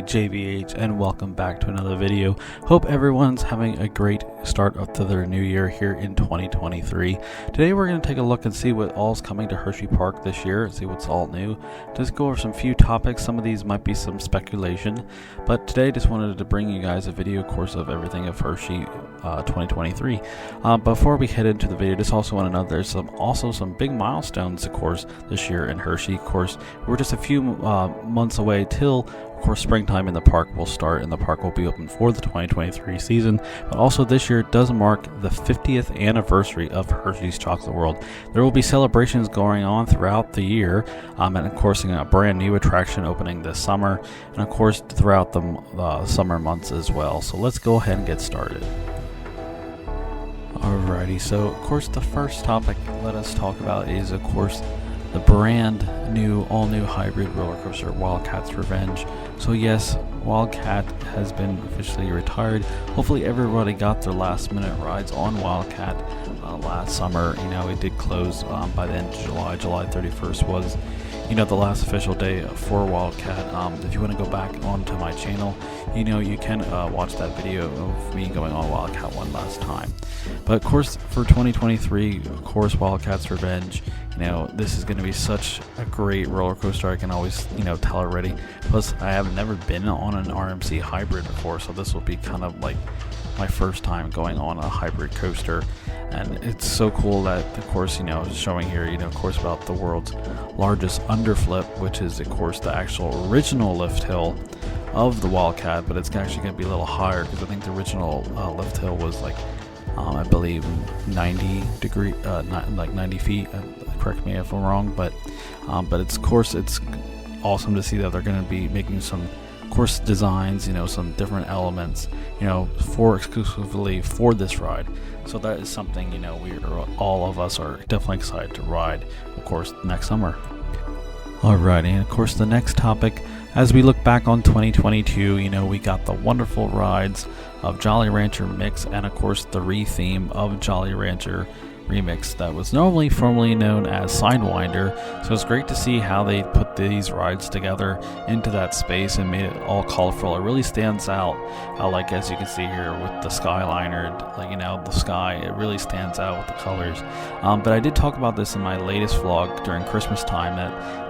JVH, and welcome back to another video. Hope everyone's having a great start up to their new year here in 2023. Today we're going to take a look and see what all's coming to Hersheypark this year and see what's all new. Just go over some few topics. Some of these might be some speculation, but today just wanted to bring you guys a video course of everything of Hershey 2023. Before we head into the video, just also want to know there's also some big milestones, of course, this year in Hershey. Of course, we're just a few months away till, of course, springtime in the park will start, and the park will be open for the 2023 season. But also this year does mark the 50th anniversary of Hershey's Chocolate World. There will be celebrations going on throughout the year, and of course a brand new attraction opening this summer, and of course throughout the summer months as well. So let's go ahead and get started. Alrighty, so of course the first topic let us talk about is, of course, the brand new, all-new hybrid roller coaster, Wildcat's Revenge. So yes, Wildcat has been officially retired. Hopefully everybody got their last-minute rides on Wildcat last summer. You know, it did close by the end of July. July 31st was, you know, the last official day for Wildcat. If you want to go back onto my channel, you know, you can watch that video of me going on Wildcat one last time. But of course, for 2023, of course, Wildcat's Revenge, you know, this is going to be such a great roller coaster. I can always, you know, tell already. Plus, I have never been on an RMC hybrid before, so this will be kind of like my first time going on a hybrid coaster. And it's so cool that, of course, you know, showing here, you know, of course, about the world's largest underflip, which is, of course, the actual original lift hill of the Wildcat, but it's actually going to be a little higher because I think the original lift hill was like, I believe 90 feet. Correct me if I'm wrong, but it's, of course, it's awesome to see that they're going to be making some, of course, designs, you know, some different elements, you know, exclusively for this ride. So that is something, you know, all of us are definitely excited to ride, of course, next summer. Alrighty, and of course the next topic, as we look back on 2022, you know, we got the wonderful rides of Jolly Rancher Mix, and of course the re-theme of Jolly Rancher Remix that was formerly known as Sidewinder. So it's great to see how they put these rides together into that space and made it all colorful. It really stands out, like as you can see here with the Skyliner, like, you know, the sky, it really stands out with the colors. But I did talk about this in my latest vlog during Christmas time,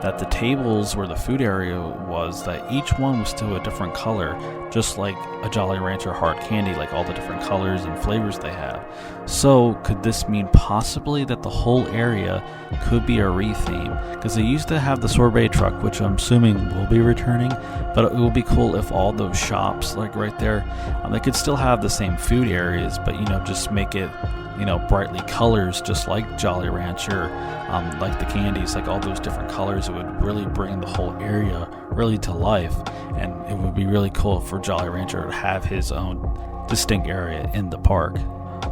that the tables where the food area was, that each one was still a different color, just like a Jolly Rancher hard candy, like all the different colors and flavors they have. So could this mean possibly that the whole area could be a re-theme? Because they used to have the sorbet truck, which I'm assuming will be returning, but it will be cool if all those shops, like right there, they could still have the same food areas, but, you know, just make it, you know, brightly colors, just like Jolly Rancher, like the candies, like all those different colors. It would really bring the whole area really to life, and it would be really cool for Jolly Rancher to have his own distinct area in the park.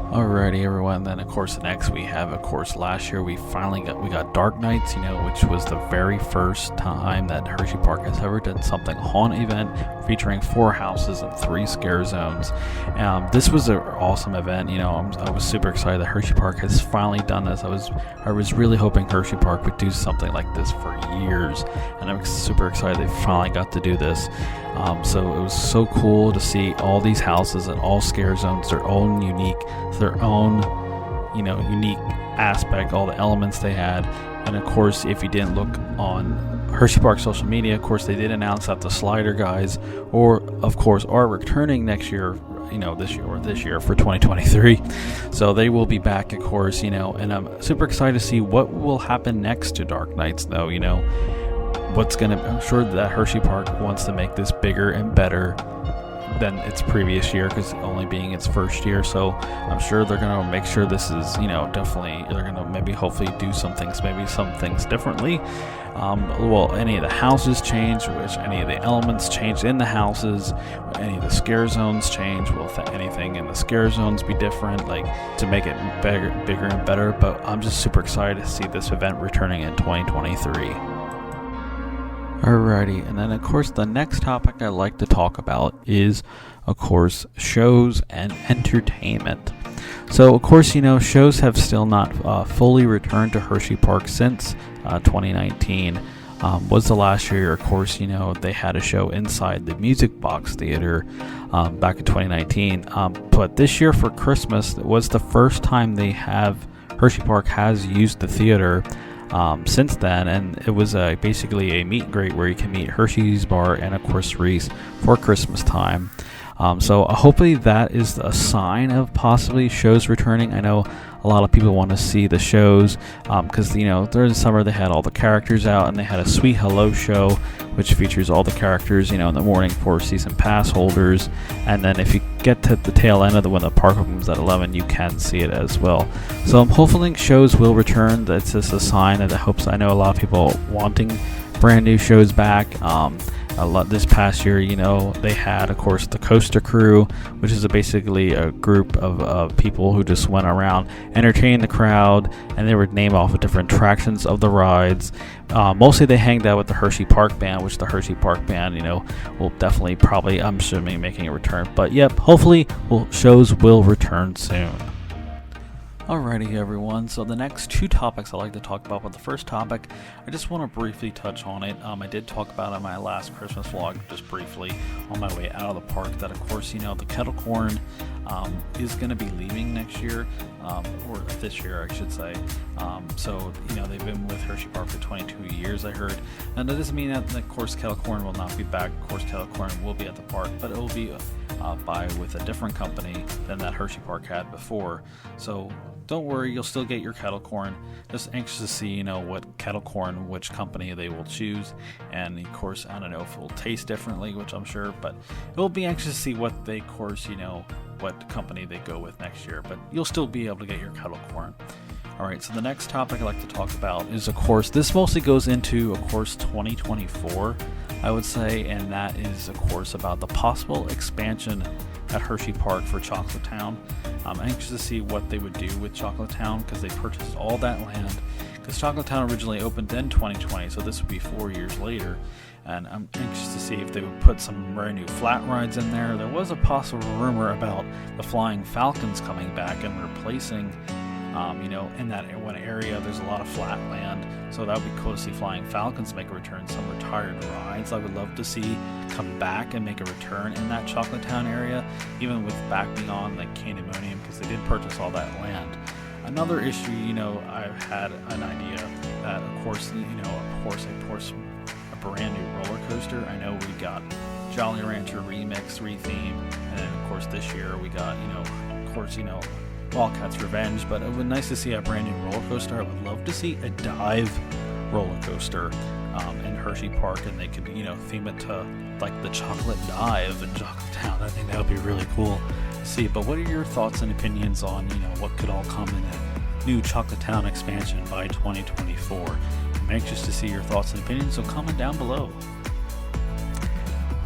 Alrighty, everyone. Then, of course, next we have, of course, last year we got Dark Nights, you know, which was the very first time that Hersheypark has ever done something on event featuring 4 houses and 3 scare zones. This was an awesome event. You know, I was super excited that Hersheypark has finally done this. I was really hoping Hersheypark would do something like this for years, and I'm super excited they finally got to do this. So it was so cool to see all these houses and all scare zones, their own unique aspect, all the elements they had. And of course, if you didn't look on Hersheypark social media, of course, they did announce that the slider guys, are returning next year, you know, this year for 2023. So they will be back, of course, you know, and I'm super excited to see what will happen next to Dark Nights, though. You know, I'm sure that Hersheypark wants to make this bigger and better than its previous year, because only being its first year. So I'm sure they're going to make sure this is, you know, definitely, they're going to maybe hopefully do some things differently. Any of the houses change, any of the elements change in the houses, any of the scare zones change. Will anything in the scare zones be different, like to make it bigger and better? But I'm just super excited to see this event returning in 2023. Alrighty, and then of course the next topic I'd like to talk about is, of course, shows and entertainment. So of course, you know, shows have still not fully returned to Hersheypark since 2019. was the last year. Of course, they had a show inside the Music Box Theater back in 2019. But this year for Christmas, it was the first time Hersheypark has used the theater since then, and it was basically a meet and greet where you can meet Hershey's Bar and of course Reese for Christmas time. So hopefully that is a sign of possibly shows returning. I know a lot of people want to see the shows because during the summer they had all the characters out, and they had a Sweet Hello show which features all the characters in the morning for season pass holders, and then if you get to the tail end of when the park opens at 11, you can see it as well. So I'm hoping shows will return. That's just a sign that I know a lot of people wanting brand new shows back. This past year, they had, of course, the Coaster Crew, which is basically a group of people who just went around entertaining the crowd, and they would name off of different attractions of the rides. Mostly they hanged out with the Hersheypark band, which the Hersheypark band, will definitely probably, I'm assuming, making a return. But yep, hopefully shows will return soon. Alrighty everyone, so the next two topics I'd like to talk about, but the first topic, I just want to briefly touch on it. I did talk about it in my last Christmas vlog, just briefly, on my way out of the park, that of course, the kettle corn is going to be leaving next year, or this year I should say. So, they've been with Hersheypark for 22 years, I heard. And that doesn't mean that, of course, kettle corn will not be back. Of course, kettle corn will be at the park, but it will be with a different company than that Hersheypark had before. So don't worry, you'll still get your kettle corn. Just anxious to see, what kettle corn, which company they will choose. And of course, I don't know if it will taste differently, which I'm sure, but it will be anxious to see what they, of course, what company they go with next year. But you'll still be able to get your kettle corn. Alright, so the next topic I'd like to talk about is, of course, this mostly goes into, of course, 2024, I would say, and that is, of course, about the possible expansion at Hersheypark for Chocolate Town. I'm anxious to see what they would do with Chocolate Town, because they purchased all that land, because Chocolate Town originally opened in 2020, so this would be 4 years later. And I'm anxious to see if they would put some brand new flat rides in there. There was a possible rumor about the Flying Falcons coming back and replacing, in that one area there's a lot of flat land. So that would be cool to see Flying Falcons make a return. Some retired rides I would love to see come back and make a return in that Chocolate Town area, even with back beyond like Candymonium, because they did purchase all that land. Another issue, I've had an idea that, of course, a brand new roller coaster. I know we got Jolly Rancher Remix, Retheme, and then of course this year we got, Wildcat's Revenge, but it would be nice to see a brand new roller coaster. I would love to see a dive roller coaster in Hersheypark, and they could, theme it to like the Chocolate Dive in Chocolate Town. I think that would be really cool to see. But what are your thoughts and opinions on, what could all come in a new Chocolate Town expansion by 2024? I'm anxious to see your thoughts and opinions, so comment down below.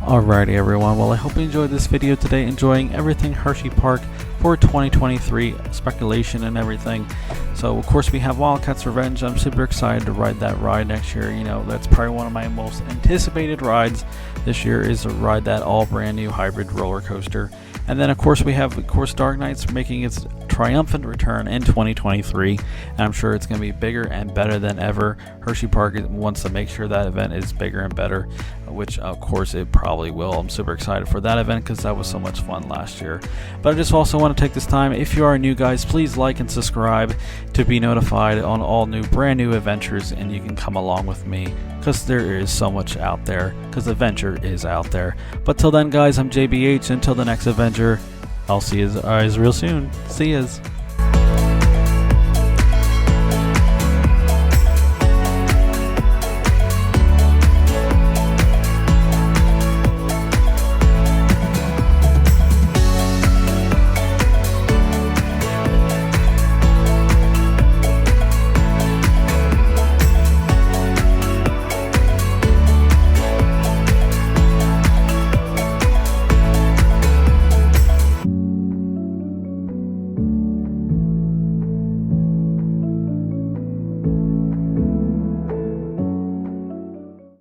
Alrighty everyone, well I hope you enjoyed this video today, enjoying everything Hersheypark for 2023, speculation and everything. So of course we have Wildcat's Revenge. I'm super excited to ride that ride next year. That's probably one of my most anticipated rides this year, is to ride that all brand new hybrid roller coaster. And then of course we have, Dark Nights making its triumphant return in 2023, and I'm sure it's going to be bigger and better than ever. Hersheypark wants to make sure that event is bigger and better, which of course it probably will. I'm super excited for that event because that was so much fun last year. But I just also want to take this time, if you are new guys, please like and subscribe to be notified on all brand new adventures, and you can come along with me because there is so much out there, because adventure is out there. But till then guys, I'm JBH. Until the next adventure, I'll see you guys real soon. See yas.